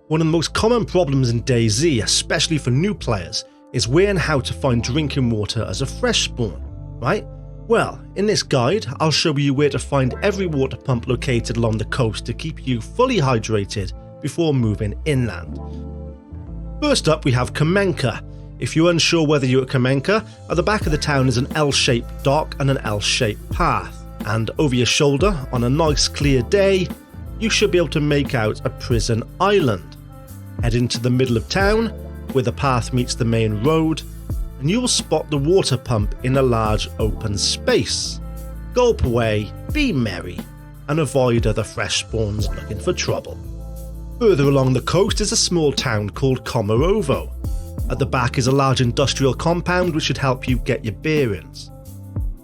One of the most common problems in DayZ, especially for new players, is where and how to find drinking water as a fresh spawn, right? Well, in this guide, I'll show you where to find every water pump located along the coast to keep you fully hydrated before moving inland. First up, we have Kamenka. If you're unsure whether you're at Kamenka, at the back of the town is an L-shaped dock and an L-shaped path, and over your shoulder, on a nice clear day, you should be able to make out a prison island. Head into the middle of town, where the path meets the main road, and you will spot the water pump in a large open space. Gulp away, be merry, and avoid other fresh spawns looking for trouble. Further along the coast is a small town called Komarovo. At the back is a large industrial compound which should help you get your bearings.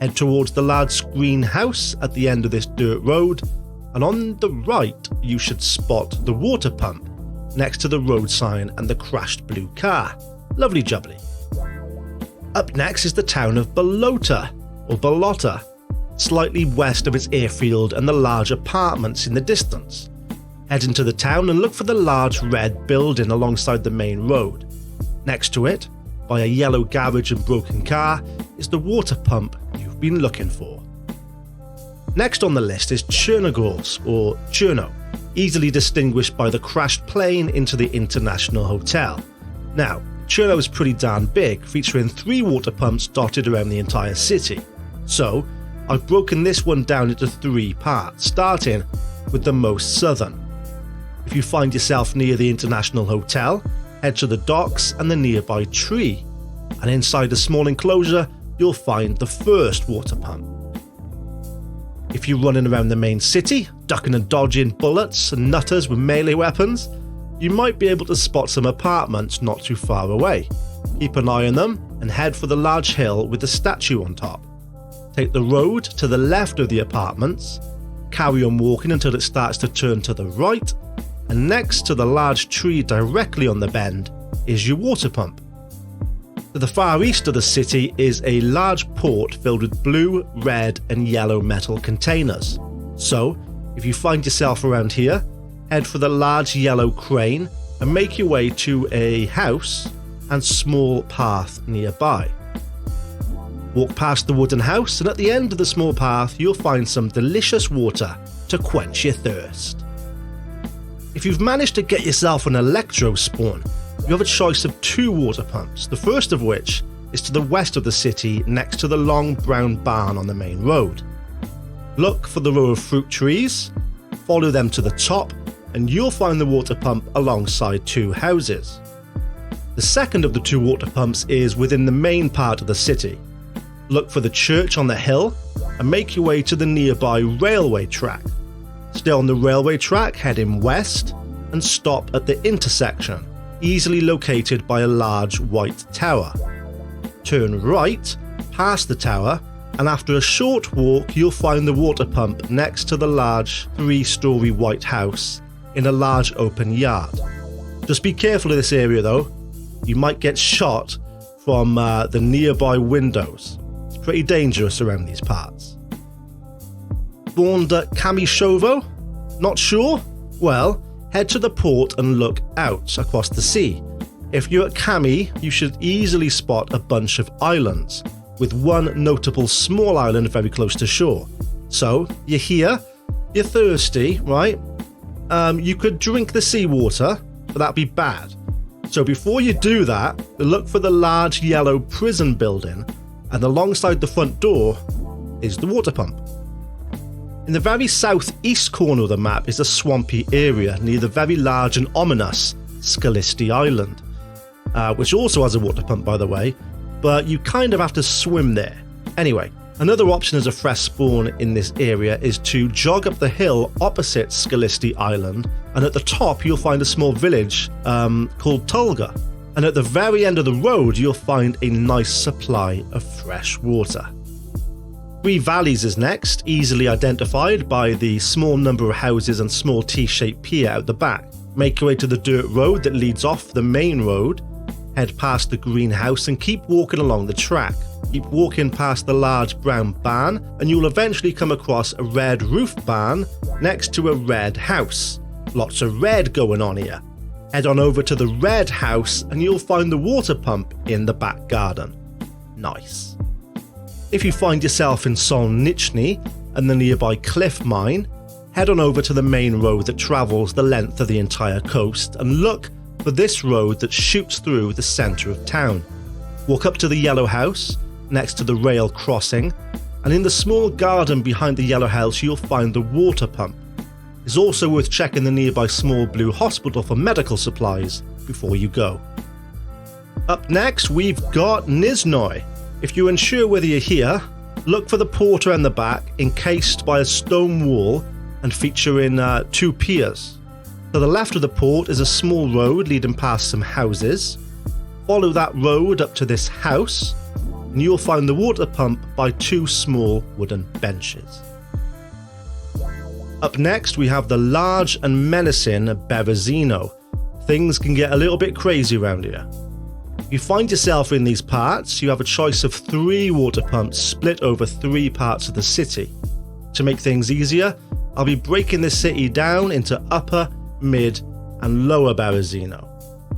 Head towards the large screen house at the end of this dirt road, and on the right you should spot the water pump next to the road sign and the crashed blue car. Lovely jubbly. Up next is the town of Balota, or Balota, slightly west of its airfield and the large apartments in the distance. Head into the town and look for the large red building alongside the main road. Next to it, by a yellow garage and broken car, is the water pump you've been looking for. Next on the list is Chernogorsk, or Cherno, easily distinguished by the crashed plane into the International Hotel. Now, Cherno is pretty darn big, featuring 3 water pumps dotted around the entire city. So, I've broken this one down into 3 parts, starting with the most southern. If you find yourself near the International Hotel, head to the docks and the nearby tree, and inside a small enclosure, you'll find the first water pump. If you're running around the main city, ducking and dodging bullets and nutters with melee weapons, you might be able to spot some apartments not too far away. Keep an eye on them and head for the large hill with the statue on top. Take the road to the left of the apartments, carry on walking until it starts to turn to the right, and next to the large tree directly on the bend is your water pump. To the far east of the city is a large port filled with blue, red and yellow metal containers. So, if you find yourself around here, head for the large yellow crane and make your way to a house and small path nearby. Walk past the wooden house, and at the end of the small path you'll find some delicious water to quench your thirst. If you've managed to get yourself an electro spawn, you have a choice of 2 water pumps, the first of which is to the west of the city next to the long brown barn on the main road. Look for the row of fruit trees, follow them to the top, and you'll find the water pump alongside 2 houses. The second of the 2 water pumps is within the main part of the city. Look for the church on the hill and make your way to the nearby railway track. Stay on the railway track heading west and stop at the intersection, easily located by a large white tower. Turn right, past the tower, and after a short walk you'll find the water pump next to the large 3-story white house in a large open yard. Just be careful of this area though, you might get shot from the nearby windows. It's pretty dangerous around these parts. Spawned at Kamyshovo? Not sure? Well, head to the port and look out across the sea. If you're at Kami, you should easily spot a bunch of islands, with one notable small island very close to shore. So, you're here, you're thirsty, right? You could drink the seawater, but that'd be bad. So before you do that, look for the large yellow prison building, and alongside the front door is the water pump. In the very southeast corner of the map is a swampy area near the very large and ominous Solnichniy Island, which also has a water pump by the way, but you kind of have to swim there. Anyway, another option as a fresh spawn in this area is to jog up the hill opposite Solnichniy Island, and at the top you'll find a small village called Tulga, and at the very end of the road you'll find a nice supply of fresh water. 3 Valleys is next, easily identified by the small number of houses and small T-shaped pier out the back. Make your way to the dirt road that leads off the main road, head past the greenhouse and keep walking along the track. Keep walking past the large brown barn and you'll eventually come across a red roof barn next to a red house. Lots of red going on here. Head on over to the red house and you'll find the water pump in the back garden. Nice. If you find yourself in Solnichniy and the nearby cliff mine, head on over to the main road that travels the length of the entire coast and look for this road that shoots through the centre of town. Walk up to the yellow house next to the rail crossing, and in the small garden behind the yellow house you'll find the water pump. It's also worth checking the nearby small blue hospital for medical supplies before you go. Up next we've got Nizhnoye. If you're unsure whether you're here, look for the portal in the back encased by a stone wall and featuring 2 piers. To the left of the port is a small road leading past some houses. Follow that road up to this house and you'll find the water pump by 2 small wooden benches. Up next we have the large and menacing Berezino. Things can get a little bit crazy around here. If you find yourself in these parts, you have a choice of 3 water pumps split over 3 parts of the city. To make things easier, I'll be breaking this city down into upper, mid and lower Berezino.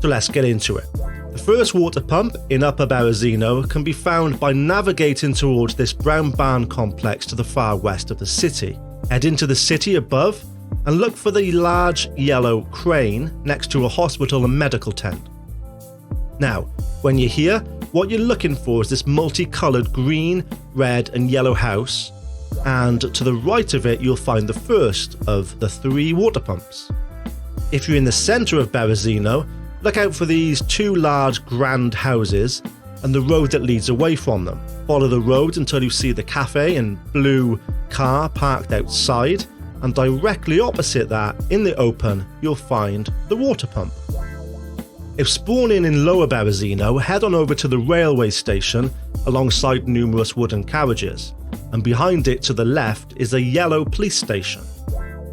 So let's get into it. The first water pump in upper Berezino can be found by navigating towards this brown barn complex to the far west of the city. Head into the city above and look for the large yellow crane next to a hospital and medical tent. Now, when you're here, what you're looking for is this multicoloured green, red and yellow house, and to the right of it you'll find the first of the 3 water pumps. If you're in the centre of Berezino, look out for these 2 large grand houses and the road that leads away from them. Follow the road until you see the cafe and blue car parked outside, and directly opposite that, in the open, you'll find the water pump. If spawning in lower Berezino, head on over to the railway station alongside numerous wooden carriages, and behind it to the left is a yellow police station.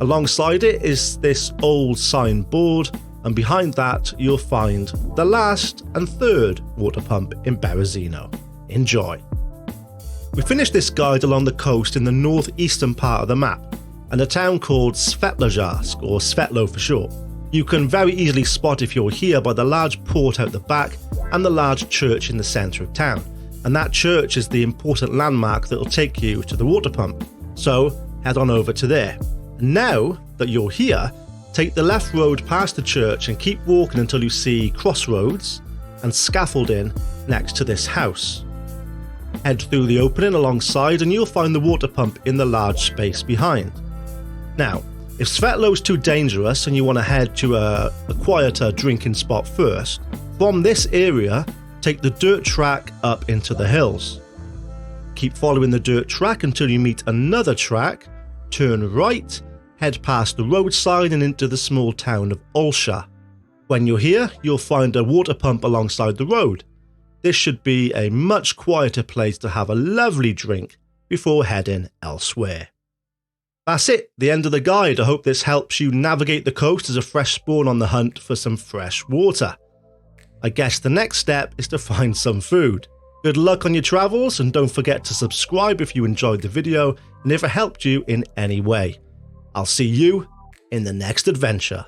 Alongside it is this old signboard, and behind that you'll find the last and 3rd water pump in Berezino. Enjoy! We finished this guide along the coast in the northeastern part of the map, and a town called Svetlojarsk, or Svetlo for short. You can very easily spot if you're here by the large port out the back and the large church in the centre of town, and that church is the important landmark that will take you to the water pump, so head on over to there. And now that you're here, take the left road past the church and keep walking until you see crossroads and scaffolding next to this house. Head through the opening alongside and you'll find the water pump in the large space behind. Now, if Svetlo's too dangerous and you want to head to a quieter drinking spot first, from this area, take the dirt track up into the hills. Keep following the dirt track until you meet another track, turn right, head past the roadside and into the small town of Olsha. When you're here, you'll find a water pump alongside the road. This should be a much quieter place to have a lovely drink before heading elsewhere. That's it, the end of the guide. I hope this helps you navigate the coast as a fresh spawn on the hunt for some fresh water. I guess the next step is to find some food. Good luck on your travels, and don't forget to subscribe if you enjoyed the video and if it helped you in any way. I'll see you in the next adventure.